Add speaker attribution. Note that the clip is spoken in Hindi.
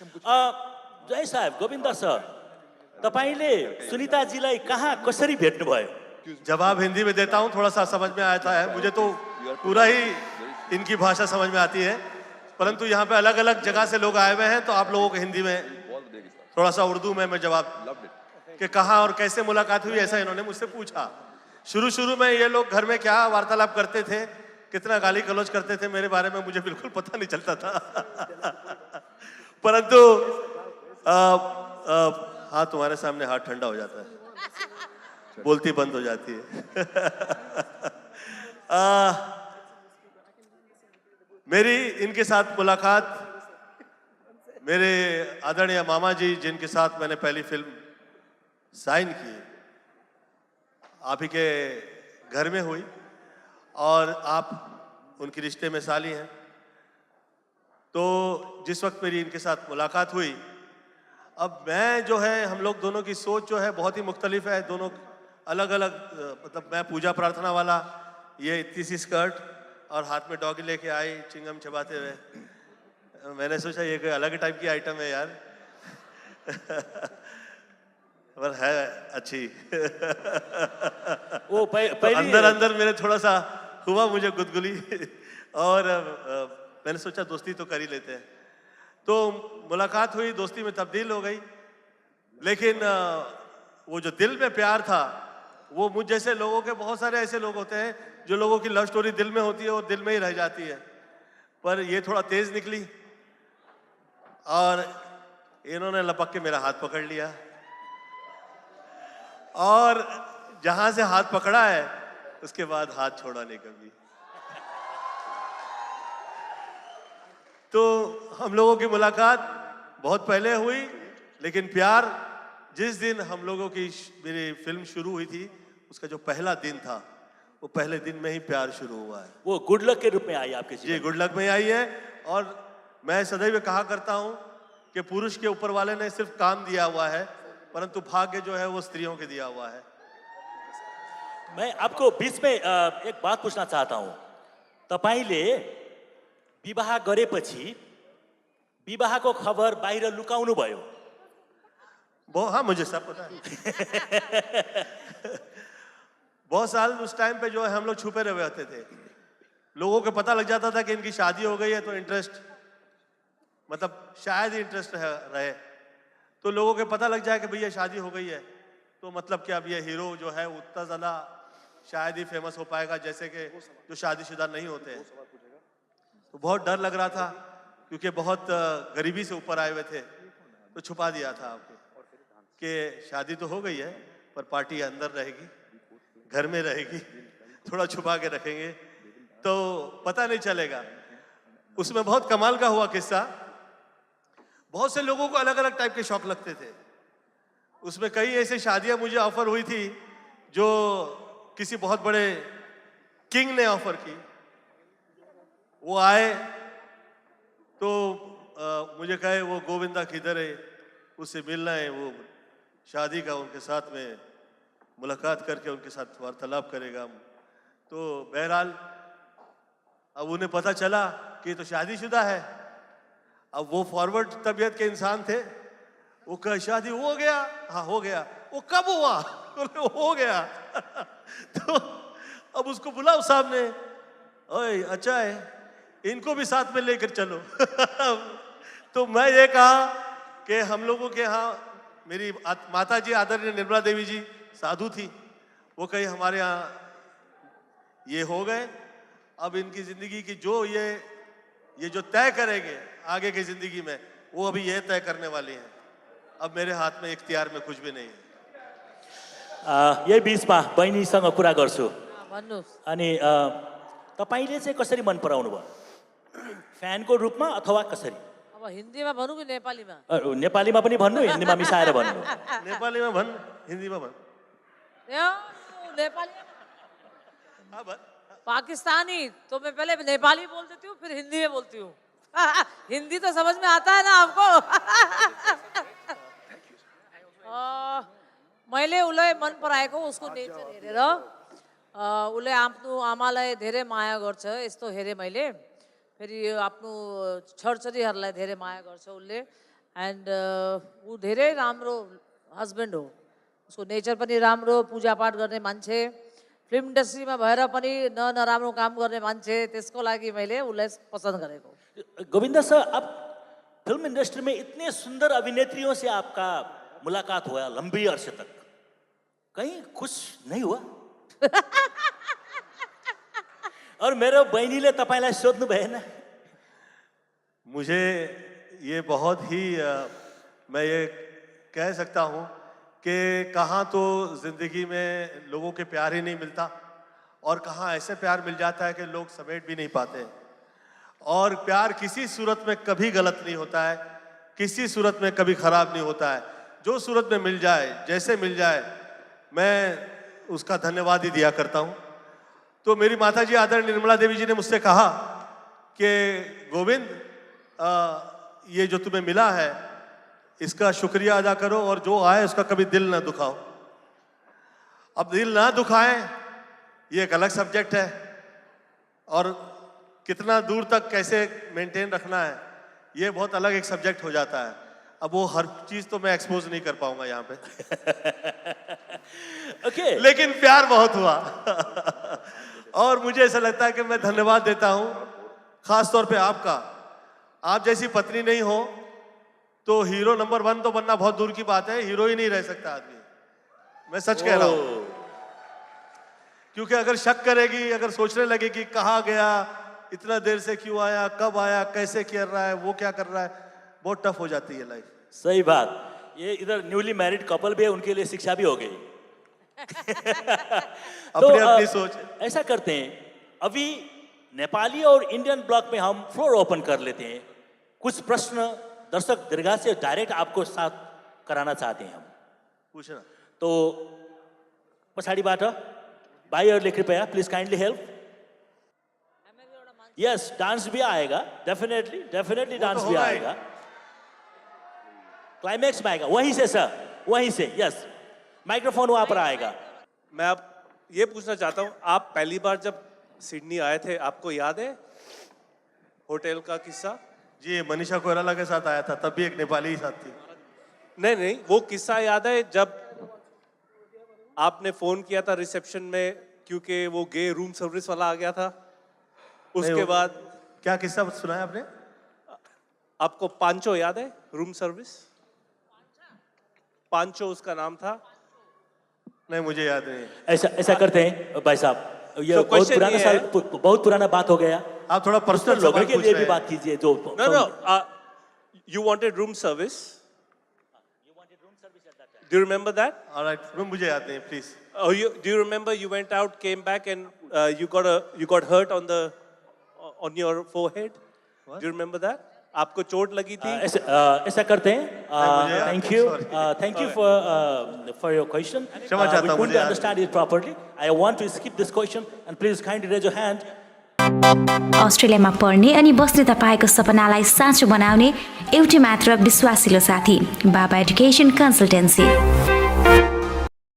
Speaker 1: जय साहब, गोविन्द सर, तपाईले सुनीताजीलाई कहाँ कसरी भेट्नुभयो?
Speaker 2: जवाब हिंदी में देता हूँ, थोड़ा सा समझ में आता है। मुझे तो पूरा ही इनकी भाषा समझ में आती है, परंतु यहाँ पे अलग अलग जगह से लोग आए हुए हैं, तो आप लोगों को हिंदी में थोड़ा सा उर्दू में मैं जवाब कि कहाँ और कैसे मुलाकात हुई, ऐसा इन्होंने मुझसे पूछा। शुरू में ये लोग घर में क्या वार्तालाप करते थे, कितना गाली गलौज करते थे मेरे बारे में, मुझे बिल्कुल पता नहीं चलता था। परंतु हाँ, तुम्हारे सामने हाथ ठंडा हो जाता है, बोलती बंद हो जाती है। मेरी इनके साथ मुलाकात मेरे आदरणीय मामा जी, जिनके साथ मैंने पहली फिल्म साइन की, आप ही के घर में हुई, और आप उनके रिश्ते में साली हैं। तो जिस वक्त मेरी इनके साथ मुलाकात हुई, अब मैं जो है, हम लोग दोनों की सोच जो है बहुत ही मुख्तलिफ है, दोनों अलग अलग, मतलब मैं पूजा प्रार्थना वाला, ये इतनी सी स्कर्ट और हाथ में डॉगी लेके आई चिंगम चबाते हुए। मैंने सोचा ये कोई अलग टाइप की आइटम है यार। पर है अच्छी।
Speaker 1: वो
Speaker 2: तो अंदर मेरे थोड़ा सा हुआ मुझे गुदगुली, और मैंने सोचा दोस्ती तो कर ही लेते हैं। तो मुलाकात हुई, दोस्ती में तब्दील हो गई, लेकिन वो जो दिल में प्यार था, वो मुझ जैसे लोगों के, बहुत सारे ऐसे लोग होते हैं जो लोगों की लव स्टोरी दिल में होती है और दिल में ही रह जाती है, पर ये थोड़ा तेज निकली और इन्होंने लपक के मेरा हाथ पकड़ लिया, और जहां से हाथ पकड़ा है उसके बाद हाथ छोड़ा नहीं कभी। तो हम लोगों की मुलाकात बहुत पहले हुई, लेकिन प्यार जिस दिन हम लोगों की मेरी फिल्म शुरू हुई थी, उसका जो पहला दिन था, वो पहले दिन में ही प्यार शुरू हुआ है।
Speaker 1: वो गुड लक के रूप में आई आपके जीवन?
Speaker 2: जी, गुड लक में आई है। और मैं सदैव कहा करता हूं कि पुरुष के ऊपर वाले ने सिर्फ काम दिया हुआ है, परंतु भाग्य जो है वो स्त्रियों के दिया हुआ है।
Speaker 1: मैं आपको बीच में एक बात पूछना चाहता हूं। तपाईले विवाह गरेपछि विवाहको खबर बाहिर लुकाउनु भयो?
Speaker 2: हाँ, मुझे सब पता है। बहुत साल उस टाइम पे जो है हम लोग छुपे रहे होते थे। लोगों को पता लग जाता था कि इनकी शादी हो गई है, तो इंटरेस्ट, मतलब शायद ही इंटरेस्ट रहे, तो लोगों को पता लग जाए कि भैया शादी हो गई है, तो मतलब कि अब ये हीरो जो है उतना ज़्यादा शायद ही फेमस हो पाएगा जैसे कि जो शादीशुदा नहीं होते हैं। तो बहुत डर लग रहा था, क्योंकि बहुत गरीबी से ऊपर आए हुए थे, तो छुपा दिया था आपको कि शादी तो हो गई है, पर पार्टी अंदर रहेगी, घर में रहेगी, थोड़ा छुपा के रखेंगे तो पता नहीं चलेगा। उसमें बहुत कमाल का हुआ किस्सा। बहुत से लोगों को अलग अलग टाइप के शौक लगते थे। उसमें कई ऐसे शादियां मुझे ऑफर हुई थी जो किसी बहुत बड़े किंग ने ऑफर की। वो आए तो मुझे कहे वो गोविंदा किधर है, उससे मिलना है, वो शादी का उनके साथ में मुलाकात करके उनके साथ वार्तालाप करेगा। तो बहरहाल अब उन्हें पता चला कि ये तो शादीशुदा है। अब वो फॉरवर्ड तबीयत के इंसान थे, वो कहा शादी हो गया? हाँ हो गया। वो कब हुआ? हो गया। तो अब उसको बुलाओ सामने, ओए अच्छा है, इनको भी साथ में लेकर चलो। तो मैं ये कहा कि हम लोगों के यहाँ मेरी माता जी आदरणीय निर्मला देवी जी साधु थी, वो कहीं हमारे यहाँ ये हो गए, अब इनकी जिंदगी की जो ये जो तय करेंगे आगे की जिंदगी में, वो अभी ये तय करने वाली हैं। अब मेरे हाथ में इख्तियार में कुछ भी नहीं है।
Speaker 1: यही बीचमा बहिनीसँग कुरा गर्छु।
Speaker 3: भन्नुहोस्।
Speaker 1: अनि तपाईले चाहिँ कसरी मन पराउनु भयो? फ्यानको रूपमा अथवा कसरी?
Speaker 3: अब हिन्दीमा भनौँ कि नेपालीमा?
Speaker 1: नेपालीमा पनि भन्नु, हिन्दीमा मिसाएर भन्नु।
Speaker 2: नेपालीमा भन्, हिन्दीमा भन्।
Speaker 3: नेपाली
Speaker 2: हाँ भन्।
Speaker 3: पाकिस्तानी तो मैं पहले नेपाली बोल देती हूँ, फिर हिंदी में बोलती हूँ। हिंदी तो समझ में आता है ना आपको? मैले उसलाई मन पराएको उसको नेचर हेरेर, उसले आफ्नो आमालाई धेरै माया गर्छ, यस्तो हेरेँ मैले। फेरि आफ्नो छोरछोरीहरूलाई धेरै माया गर्छ उसले। एन्ड ऊ धेरै राम्रो हस्बेन्ड हो, उसको नेचर पनि राम्रो, पूजापाठ गर्ने मान्छे, फिल्म इन्डस्ट्रीमा भएर पनि नराम्रो काम गर्ने मान्छे, त्यसको लागि मैले उसलाई पसन्द गरेको।
Speaker 1: गोविंदा सर, आप फिल्म इंडस्ट्री में इतने सुंदर अभिनेत्रियों से आपका मुलाकात हुआ लंबी अरसे तक, कहीं खुश नहीं हुआ? और मेरो बहनीले तपाईलाई सोध्नु भएन?
Speaker 2: मुझे ये बहुत ही मैं ये कह सकता हूँ कि कहाँ तो जिंदगी में लोगों के प्यार ही नहीं मिलता और कहाँ ऐसे प्यार मिल जाता है कि लोग समेट भी नहीं पाते। और प्यार किसी सूरत में कभी गलत नहीं होता है, किसी सूरत में कभी खराब नहीं होता है। जो सूरत में मिल जाए, जैसे मिल जाए, मैं उसका धन्यवाद ही दिया करता हूँ। तो मेरी माता जी आदरणीय निर्मला देवी जी ने मुझसे कहा कि गोविंद, ये जो तुम्हें मिला है इसका शुक्रिया अदा करो और जो आए उसका कभी दिल ना दुखाओ। अब दिल ना दुखाएं ये एक अलग सब्जेक्ट है और कितना दूर तक कैसे मेंटेन रखना है ये बहुत अलग एक सब्जेक्ट हो जाता है। अब वो हर चीज तो मैं एक्सपोज नहीं कर पाऊंगा यहाँ पे।
Speaker 1: ओके।
Speaker 2: लेकिन प्यार बहुत हुआ और मुझे ऐसा लगता है कि मैं धन्यवाद देता हूँ खास तौर पे आपका। आप जैसी पत्नी नहीं हो तो हीरो नंबर 1 तो बनना बहुत दूर की बात है, हीरो ही नहीं रह सकता आदमी। मैं सच कह रहा हूँ, क्योंकि अगर शक करेगी, अगर सोचने लगेगी कहाँ गया, इतना देर से क्यों आया, कब आया, कैसे कर रहा है, वो क्या कर रहा है, बहुत टफ हो जाती है लाइफ।
Speaker 1: सही बात। ये इधर न्यूली मैरिड कपल भी है, उनके लिए शिक्षा भी हो गई।
Speaker 2: अपनी अपनी सोच।
Speaker 1: ऐसा करते हैं, अभी नेपाली और इंडियन ब्लॉक में हम फ्लोर ओपन कर लेते हैं। कुछ प्रश्न दर्शक दीर्घा से डायरेक्ट आपको साथ कराना चाहते हैं हम।
Speaker 2: पूछना।
Speaker 1: तो पछाडिबाट भाइहरूले कृपया please kindly help. Yes, dance भी आएगा, डेफिनेटली डांस भी आएगा, क्लाइमैक्स में आएगा। वहीं से सर, वहीं से। यस, माइक्रोफोन वहां पर आएगा।
Speaker 4: मैं आप ये पूछना चाहता हूँ, आप पहली बार जब सिडनी आए थे, आपको याद है होटल का किस्सा?
Speaker 2: जी, मनीषा कोइराला के साथ आया था, तब भी एक नेपाली ही साथ थी।
Speaker 4: नहीं, वो किस्सा याद है जब आपने फोन किया था रिसेप्शन में, क्योंकि वो गे रूम सर्विस वाला आ गया था। उसके बाद
Speaker 2: क्या किस्सा सुनाया आपने?
Speaker 4: आपको पांचो याद है? रूम सर्विस पांचो उसका नाम था।
Speaker 2: नहीं, मुझे याद नहीं।
Speaker 1: ऐसा करते हैं भाई साहब, ये
Speaker 4: So
Speaker 1: बहुत पुराना बात हो गया।
Speaker 2: आप थोड़ा पर्सनल
Speaker 1: लोगों के लिए भी बात कीजिए। जो
Speaker 4: No, you wanted room service. Do you remember that?
Speaker 2: All right, मुझे याद नहीं, please.
Speaker 4: Oh, do you remember you went out, came back, and you got hurt on your forehead?
Speaker 2: What?
Speaker 4: Do you remember that? आपको चोट लगी थी?
Speaker 1: ऐसा करते हैं। Thank you for your question.
Speaker 2: क्षमा चाहता हूं,
Speaker 1: We couldn't
Speaker 2: मुझे याद
Speaker 1: understand it properly. I want to skip this question and please kindly raise your hand.
Speaker 5: अस्ट्रेलियामा पढ्ने अनि बस्ने तपाईँको सपनालाई साँचो बनाउने एउटै मात्र विश्वासिलो साथी, बाबा एजुकेसन कन्सल्टेन्सी।